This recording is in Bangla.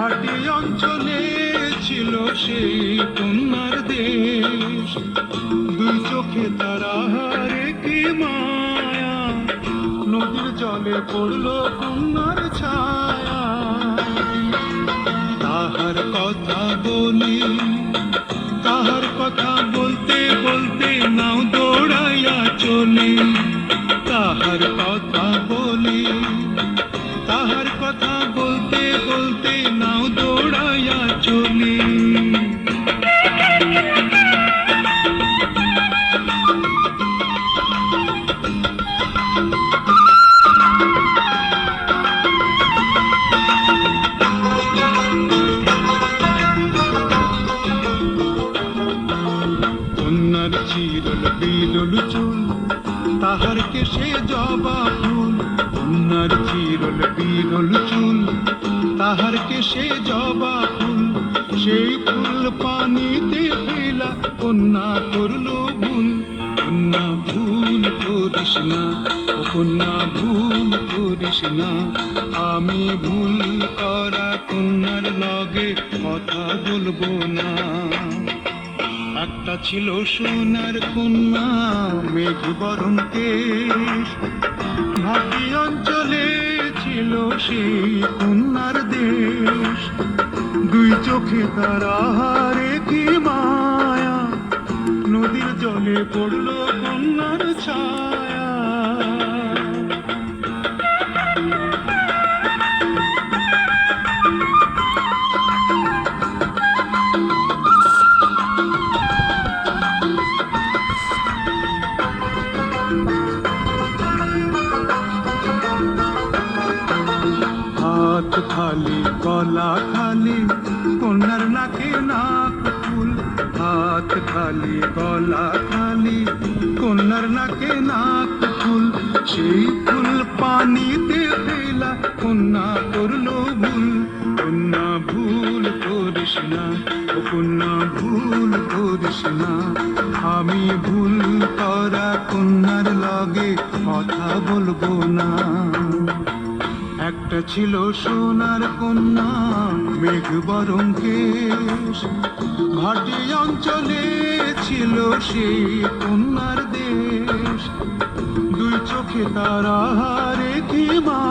ভাটি অঞ্চলে ছিল সেই কন্যার দেশ, দুই চোখে তারাহারে কি মায়া, নদীর জলে পড়লো কন্যার ছায়া। তাহার কথা বলি, তাহার কথা বলতে বলতে নাও দৌড়াইয়া চলি, তাহার কথা বলি, তাহার কথা বলতে বলতে নাও দৌড়াইয়া চলি। কন্যার চিরল বিরল চুল, তাহার কেশে জবা ফুল, কন্যার চিরল বিরল চুল, তাহার কেশে জবা ফুল, সেই ফুল পানিতে ফেলা কন্যা করলো ভুল। কন্যা ভুল করিস না, ও কন্যা ভুল করিস না, আমি ভুল করা কন্যার লগে কথা বলবো না। একটা ছিল সোনার কন্যা মেঘ বরণ কেশ, ভাটি অঞ্চলে ছিল সেই কন্যার দেশ, দুই চোখে তারাহারে কি মায়া, নদীর জলে পড়লো কন্যার ছায়া। হাত খালি গলা খালি কন্যার নাকে নাক ফুল, হাত খালি গলা খালি কন্যার নাকে নাক ফুল, সেই ফুল পানিতে ফেলা কন্যা করলো ভুল। কন্যা ভুল করিস না, ও কন্যা ভুল করিস না, আমি ভুল করা কন্যার লগে কথা বলবো না। একটা ছিল সোনার কন্যা মেঘ বরণ কেশ, ভাটি অঞ্চলে ছিল সেই কন্যার দেশ, দুই চোখে তারাহারে কি মা